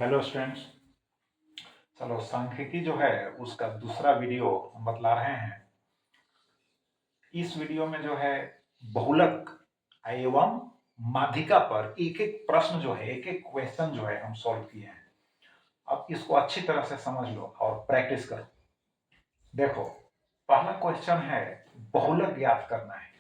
Hello students. चलो सांख्यिकी जो है उसका दूसरा वीडियो हम बतला रहे हैं। इस वीडियो में जो है बहुलक एवं माध्यिका पर एक एक प्रश्न जो है एक एक क्वेश्चन जो है हम सॉल्व किए हैं। अब इसको अच्छी तरह से समझ लो और प्रैक्टिस करो। देखो, पहला क्वेश्चन है बहुलक ज्ञात करना है।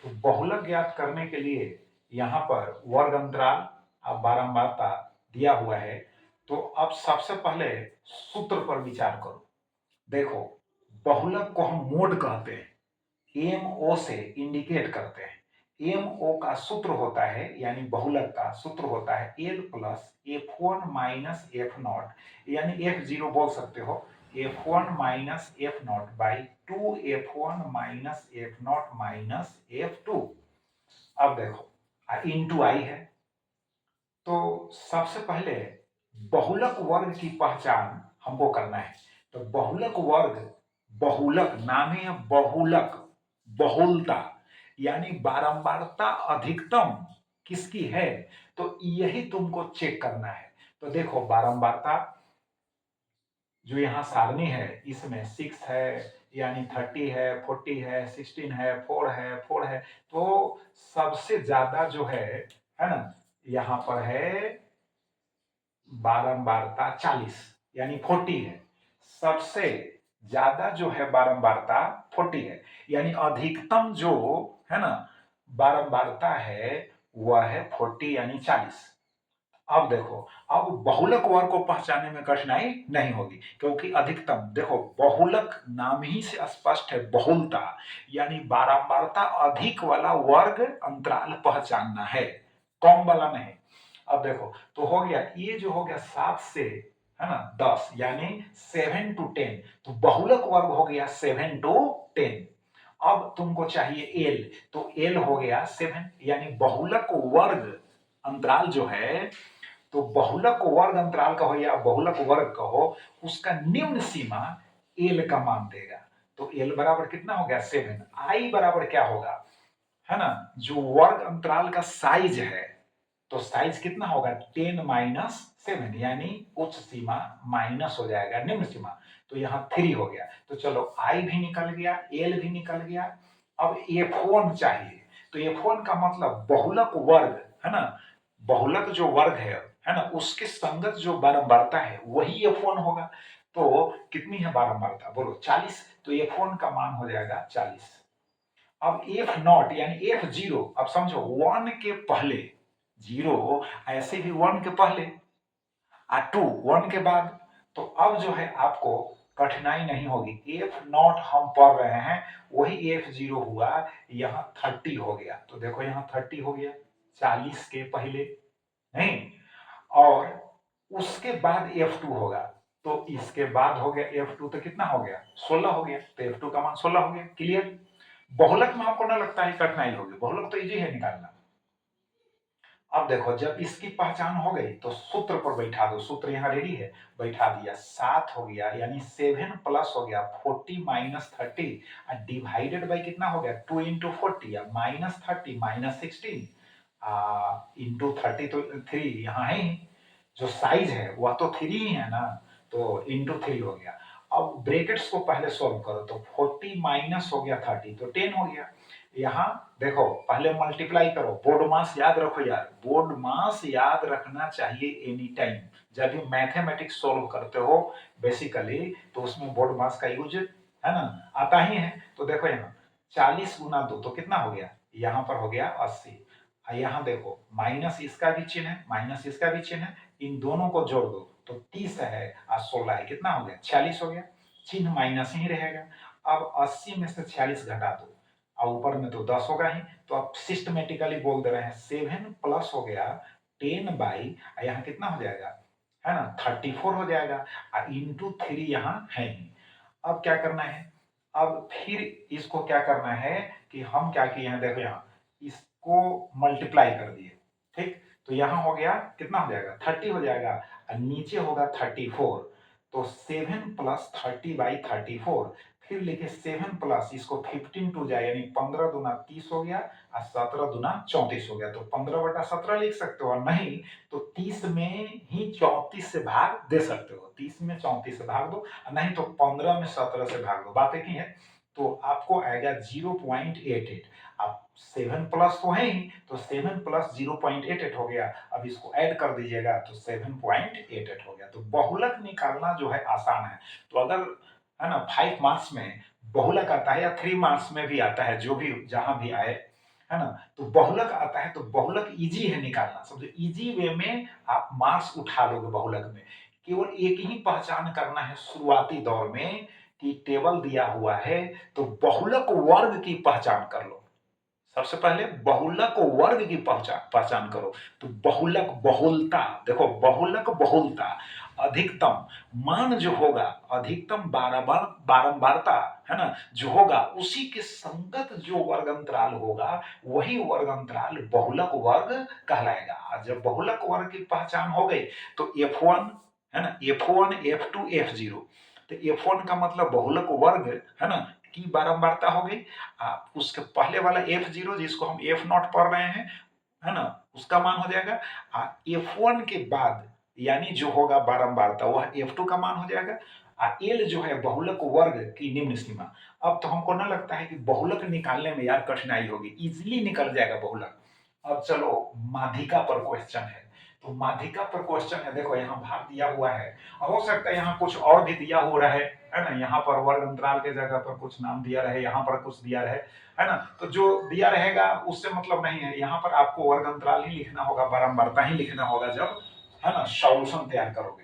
तो बहुलक ज्ञात करने के लिए यहाँ पर वर्ग अंतराल और बारंबारता दिया हुआ है। तो अब सबसे पहले सूत्र पर विचार करो। देखो, बहुलक को हम मोड कहते हैं, एम ओ से इंडिकेट करते हैं। एम ओ का सूत्र होता है यानी बहुलक का सूत्र होता है L plus F one minus F not, यानी एफ जीरो बोल सकते हो, F one minus F not by two F one minus F not minus F two. अब देखो इंटू आई है। तो सबसे पहले बहुलक वर्ग की पहचान हमको करना है। तो बहुलक वर्ग, बहुलक नाम है बहुलक, बहुलता यानी बारंबारता अधिकतम किसकी है, तो यही तुमको चेक करना है। तो देखो बारंबारता जो यहाँ सारणी है इसमें 6 है, यानी 30 है, 40 है, 16 है, 4 है। तो सबसे ज्यादा जो है ना, यहाँ पर है बारंबारता 40 यानी 40 है। सबसे ज्यादा जो है बारंबारता 40 है, यानी अधिकतम जो है ना बारंबारता है वह है 40 यानी 40। अब देखो, अब बहुलक वर्ग को पहचानने में कठिनाई नहीं होगी क्योंकि अधिकतम, देखो बहुलक नाम ही से स्पष्ट है बहुलता, यानी बारंबारता अधिक वाला वर्ग अंतराल पहचानना है, कम वाला नहीं। अब देखो, तो हो गया ये जो हो गया 7 से है ना 10 यानी 7 to 10। तो बहुलक वर्ग हो गया 7 to 10। अब तुमको चाहिए एल, तो एल हो गया 7, यानी बहुलक वर्ग अंतराल जो है, तो बहुलक वर्ग अंतराल का हो या बहुलक वर्ग का हो, उसका निम्न सीमा एल का मान देगा। तो एल बराबर कितना हो गया 7। आई बराबर क्या होगा, है ना, जो वर्ग अंतराल का साइज है, तो साइज कितना होगा 10 माइनस 7, यानी उच्च सीमा माइनस हो जाएगा निम्न सीमा। तो यहाँ 3 हो गया। तो चलो आई भी निकल गया, एल भी निकल गया। अब F1 चाहिए। तो F1 का मतलब बहुलक वर्ग, है ना, बहुलक जो वर्ग है ना, उसके संगत जो बारंबारता है वही F1 होगा। तो कितनी है बारंबारता बोलो 40। तो F1 का मान हो जाएगा 40। अब एफ नॉट यानी एफ जीरो, अब समझो 1 के पहले जीरो, ऐसे भी 1 के पहले और 2 1 के बाद। तो अब जो है आपको कठिनाई नहीं होगी। एफ नॉट हम पढ़ रहे हैं वही एफ जीरो हुआ, यहाँ 30 हो गया। तो देखो यहाँ 30 हो गया 40 के पहले नहीं, और उसके बाद F2 होगा। तो इसके बाद हो गया F2, तो कितना हो गया 16 हो गया। तो F2 का मान 16 हो गया। क्लियर। बहुलक में आपको ना लगता है कठिनाई होगी, बहुलक तो इजी है निकालना। अब देखो, जब इसकी पहचान हो गई तो सूत्र पर बैठा दो। सूत्र यहाँ रेडी है, बैठा दिया। 7 हो गया यानी 7 प्लस हो गया 40 माइनस 30 डिवाइडेड बाई कितना हो गया 2 इंटू 40 माइनस 30 माइनस 16 इंटू 30। तो 3 यहाँ है ही, जो साइज है वह तो 3 ही है ना, तो इंटू 3 हो गया। अब ब्रैकेट्स को पहले सॉल्व करो। तो 40 माइनस हो गया 30 तो 10 हो गया। यहाँ देखो पहले मल्टीप्लाई करो। बोर्ड मास याद रखो यार, बोर्ड मास याद रखना चाहिए एनी टाइम। जब भी मैथमेटिक्स सॉल्व करते हो बेसिकली, तो उसमें बोर्ड मास का यूज है ना आता ही है। तो देखो यहाँ 40 गुना 2 तो कितना हो गया, यहाँ पर हो गया 80। यहाँ देखो माइनस इसका भी चिन्ह है, माइनस इसका भी चिन्ह है, इन दोनों को जोड़ दो तो 30 है और 16 है, कितना हो गया 46 हो गया। चिन्ह माइनस ही रहेगा। अब 80 में से 46 घटा दो और ऊपर में तो 10 होगा ही। तो अब सिस्टमेटिकली बोल दे रहे हैं 7 प्लस हो गया 10 बाई, यहाँ कितना हो जाएगा है ना 34 हो जाएगा और इंटू 3 यहाँ है ही। अब क्या करना है, अब फिर इसको क्या करना है कि हम क्या किए हैं, देखो यहाँ इसको मल्टीप्लाई कर दिए। ठीक, तो यहाँ हो गया कितना हो जाएगा 30 हो जाएगा और नीचे होगा 34। तो 7 प्लस 30 बाई 34, फिर लिखे 7 प्लस इसको 15 टू जाए यानी 15 दूना 30 हो गया और 17 दूना 34 हो गया। तो 15/17 लिख सकते हो, और नहीं तो 30 में ही 34 से भाग दे सकते हो, 30 में 34 से भाग दो, नहीं तो 15 में 17 से भाग दो, बात एक ही है। तो आपको आएगा 0.88। अब 7 प्लस तो है ही, तो 7 प्लस 0.88 हो गया। अब इसको ऐड कर दीजिएगा तो 7.88 हो गया। तो बहुलक निकालना जो है आसान है। तो अगर है ना 5 मार्क्स में बहुलक आता है या 3 मार्क्स में भी आता है, जो भी जहां भी आए, है ना, तो बहुलक आता है, तो बहुलक इजी है निकालना, समझे, इजी वे में आप मार्क्स उठा लोगे बहुलक में। केवल एक ही पहचान करना है शुरुआती दौर में कि टेबल दिया हुआ है तो बहुलक वर्ग की पहचान कर लो। सबसे पहले बहुलक वर्ग की पहचान पहचान करो। तो बहुलक बहुलता, देखो बहुलक बहुलता, अधिकतम मान जो होगा, अधिकतम बारंबारता, है ना, जो होगा उसी के संगत जो वर्ग अंतराल होगा वही वर्ग अंतराल बहुलक वर्ग कहलाएगा। और जब बहुलक वर्ग की पहचान हो गई तो F1, है ना, F1 F2 F0, तो F1 का मतलब बहुलक वर्ग, है ना, की बारंबारता हो गई। उसके पहले वाला F0 जिसको हम F0 पढ़ रहे हैं, है ना, उसका मान हो जाएगा। F1 के बाद यानी जो होगा बारंबारता वह F2 का मान हो जाएगा। L जो है बहुलक वर्ग की निम्न सीमा। अब तो हमको ना लगता है कि बहुलक निकालने में यार कठिनाई होगी, इजीली निकल जाएगा बहुलक। अब चलो माध्यिका पर क्वेश्चन है। तो माध्यिका पर क्वेश्चन है, देखो यहाँ भाग दिया हुआ है, हो सकता है यहाँ कुछ और भी दिया हो रहा है ना, यहाँ पर वर्ग अंतराल के जगह पर कुछ नाम दिया रहे, यहाँ पर कुछ दिया रहे, है ना, तो जो दिया रहेगा उससे मतलब नहीं है। यहाँ पर आपको वर्ग अंतराल ही लिखना होगा, बारंबारता ही लिखना होगा जब, है ना, सॉल्यूशन तैयार करोगे।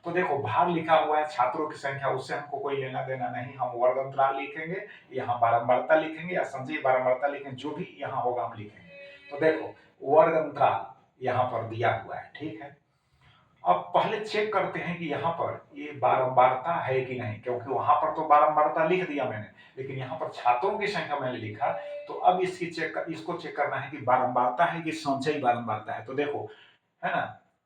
तो देखो भाग लिखा हुआ है, छात्रों की संख्या, उससे हमको कोई लेना देना नहीं। हम वर्ग अंतराल लिखेंगे, यहाँ बारंबारता लिखेंगे या संचयी बारंबारता लिखेंगे, जो भी यहाँ होगा हम लिखेंगे। तो देखो वर्ग अंतराल यहाँ पर दिया हुआ है, ठीक है। अब पहले चेक करते हैं कि यहाँ पर ये बारंबारता है कि नहीं, क्योंकि वहां पर तो बारंबारता लिख दिया मैंने, लेकिन यहाँ पर छात्रों की संख्या मैंने लिखा। तो अब इसको चेक करना है कि बारंबारता है कि संचयी बारंबारता है। तो देखो, है ना,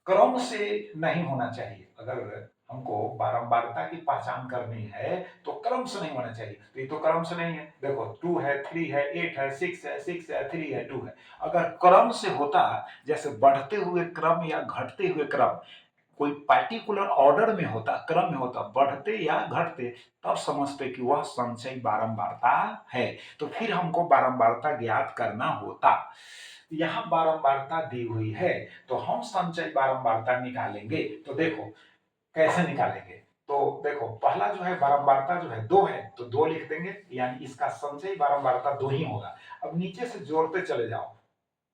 क्रम से नहीं होना चाहिए। अगर हमको बारंबारता की पहचान करनी है तो क्रम से नहीं होना चाहिए। तो ये तो क्रम से नहीं है, देखो 2 है, 3 है, 8 है, 6 है, 6 है, 3 है, 2 है। अगर क्रम से होता, जैसे बढ़ते हुए क्रम या घटते हुए क्रम, कोई पार्टिकुलर ऑर्डर में होता, क्रम में होता, बढ़ते या घटते, तब समझते कि वह संचयी बारंबारता है। तो फिर हमको बारंबारता ज्ञात करना होता। यहाँ बारंबारता दी हुई है तो हम संचयी बारंबारता निकालेंगे। तो देखो कैसे निकालेंगे। तो देखो पहला जो है बारंबारता जो है 2 है, तो 2 लिख देंगे, यानी इसका संचयी बारंबारता 2 ही होगा। अब नीचे से जोड़ते चले जाओ,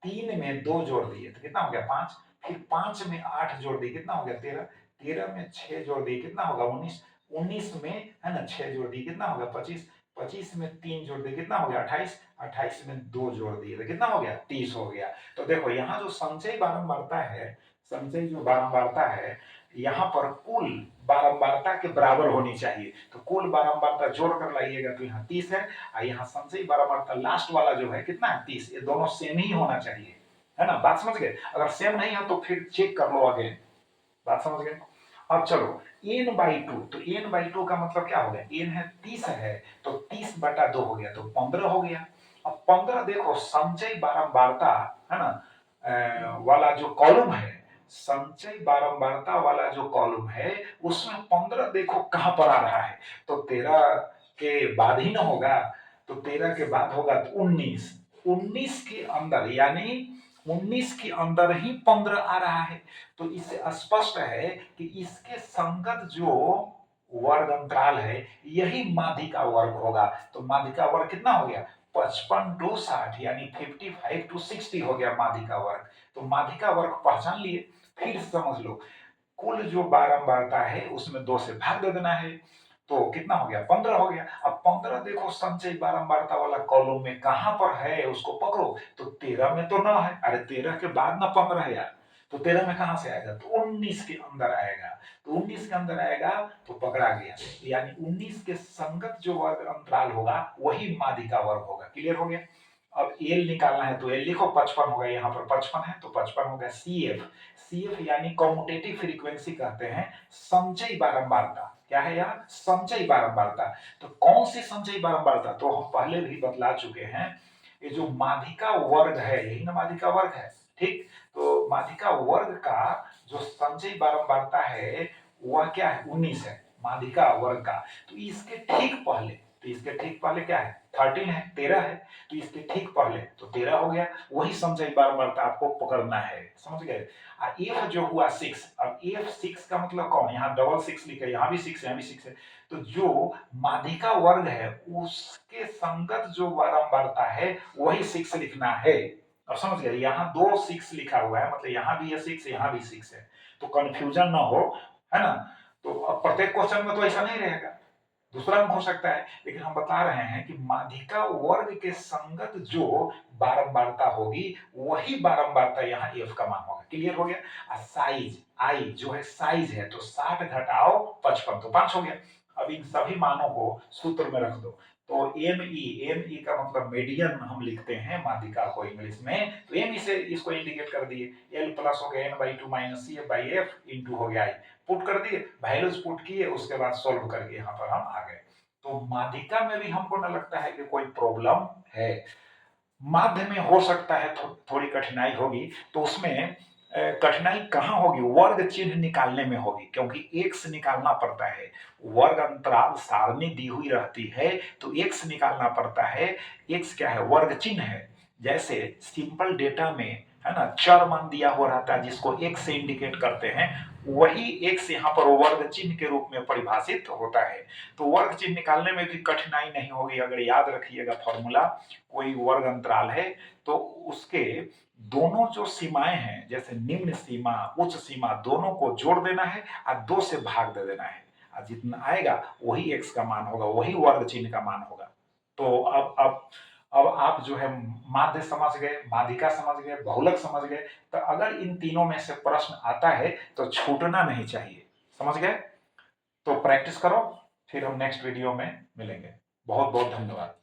3 में 2 जोड़ दिए तो कितना हो गया 5, फिर 5 में 8 जोड़ दिए कितना हो गया 13, 13 में 6 जोड़ दिए कितना होगा 19, 19 में, है ना, 6 जोड़ दिए कितना होगा 25, 25 में 3 जोड़ दिए कितना हो गया 28, 28 में 2 जोड़ दिए तो कितना हो गया 30 हो गया। तो देखो यहाँ जो संचयी बारंबारता है, संचयी जो बारंबारता है, यहाँ पर कुल बारंबारता के बराबर होनी चाहिए। तो कुल बारंबारता जोड़ कर लाइएगा तो यहाँ 30 है, और यहाँ संचयी बारंबारता लास्ट वाला जो है कितना है 30। ये दोनों सेम ही होना चाहिए, है ना, बात समझ गए। अगर सेम नहीं है तो फिर चेक कर लो अगेन, बात समझ गए। अब चलो n/2, तो n/2 का मतलब क्या हो गया, n है 30 है तो 30/2 हो गया तो 15 हो गया। अब 15 देखो संचयी बारंबारता, है ना, वाला जो कॉलम है, संचयी बारंबारता वाला जो कॉलम है उसमें 15 देखो कहां पर आ रहा है, तो 13 के बाद ही ना होगा, तो 13 के बाद होगा तो 19, 19 के अंदर, यानी 19 के अंदर ही 15 आ रहा है। तो इससे स्पष्ट है कि इसके संगत जो वर्ग अंतराल है यही माध्यिका वर्ग होगा। तो माध्यिका वर्ग कितना हो गया 55 टू 60, यानी 55 टू 60 हो गया माध्यिका वर्ग। तो माध्यिका वर्ग पहचान लिए। फिर समझ लो कुल जो बारंबारता है उसमें 2 से भाग दे देना है, तो कितना हो गया 15 हो गया। अब 15 देखो संचयी बारंबारता वाला कॉलम में कहां पर है उसको पकड़ो, तो 13 में तो ना है, अरे 13 के बाद ना 15 है यार, तो 13 में कहां से आएगा, तो 19 के अंदर आएगा। तो 19 के अंदर आएगा तो पकड़ा गया, यानी 19 के संगत जो वर्ग अंतराल होगा वही माध्यिका वर्ग होगा। क्लियर हो गया। अब एल निकालना है तो एल लिखो 55 होगा, यहाँ पर 55 है तो 55 होगा। सीएफ यानी कॉम्यूटेटिव फ्रीक्वेंसी कहते हैं संचयी बारंबारता। क्या है यार, संचयी बारंबारता। तो कौन सी संचयी बारंबारता, तो हम पहले भी बतला चुके हैं, ये जो माध्यिका वर्ग है यही ना माध्यिका वर्ग है, ठीक। तो माध्यिका वर्ग का जो संचयी बारंबारता है वह क्या है, 19 है माध्यिका वर्ग का। तो इसके ठीक पहले, तो इसके ठीक पहले क्या है, 13 है, 13 है, तो इसके ठीक पहले तो 13 हो गया, वही संचयी बारंबारता आपको पकड़ना है, समझ गए। एफ जो हुआ 6, अब एफ 6 का मतलब कौन, यहाँ डबल 6 लिखा है, यहाँ भी 6 है, यहाँ भी 6 है, तो जो माध्यिका वर्ग है उसके संगत जो बारंबारता है वही 6 लिखना है। अब समझ गए, यहाँ दो 6 लिखा हुआ है, मतलब यहाँ भी ये 6, यहाँ भी 6 है, तो कंफ्यूजन ना हो, है ना। तो अब प्रत्येक क्वेश्चन में तो ऐसा नहीं रहेगा, दूसरा अंक हो सकता है, लेकिन हम बता रहे हैं कि माध्यिका वर्ग के संगत जो बारंबारता होगी वही बारंबारता यहाँ एफ का मान होगा। क्लियर हो गया। साइज आई जो है साइज है, तो 60 घटाओ 55 तो 5 हो गया। अब इन सभी मानों को सूत्र में रख दो। तो एम ई का मतलब मीडियन हम लिखते हैं माध्यिका को इंग्लिश में, तो एम ई से इसको इंडिकेट कर दिए, एल प्लस हो गया N by two minus C by F into हो गया आई, पुट कर दिए, वैल्यूज पुट किए, उसके बाद सॉल्व करके यहाँ पर हम आ गए। तो माध्यिका में भी हमको न लगता है कि कोई प्रॉब्लम है। माध्य में हो सकता है थोड़ी कठिनाई होगी, तो उसमें कठिनाई कहाँ होगी, वर्ग चिन्ह निकालने में होगी, क्योंकि एक्स निकालना पड़ता है, वर्ग अंतराल सारणी दी हुई रहती है तो एक्स निकालना पड़ता है। एक्स क्या है, वर्ग चिन्ह है। जैसे सिंपल डेटा में है ना चर मान दिया हुआ रहता है जिसको एक्स से इंडिकेट करते हैं, वही एक्स यहाँ पर वर्ग चिन्ह के रूप में परिभाषित होता है। तो वर्ग चिन्ह निकालने में भी कठिनाई नहीं होगी, अगर याद रखिएगा फॉर्मूला, कोई वर्ग अंतराल है तो उसके दोनों जो सीमाएं हैं, जैसे निम्न सीमा उच्च सीमा, दोनों को जोड़ देना है और 2 से भाग दे देना है, और जितना आएगा वही एक्स का मान होगा, वही वर्ग चिन्ह का मान होगा। तो अब आप जो है माध्य समझ गए, माध्यिका समझ गए, बहुलक समझ गए, तो अगर इन तीनों में से प्रश्न आता है तो छूटना नहीं चाहिए, समझ गए। तो प्रैक्टिस करो, फिर हम नेक्स्ट वीडियो में मिलेंगे। बहुत बहुत धन्यवाद।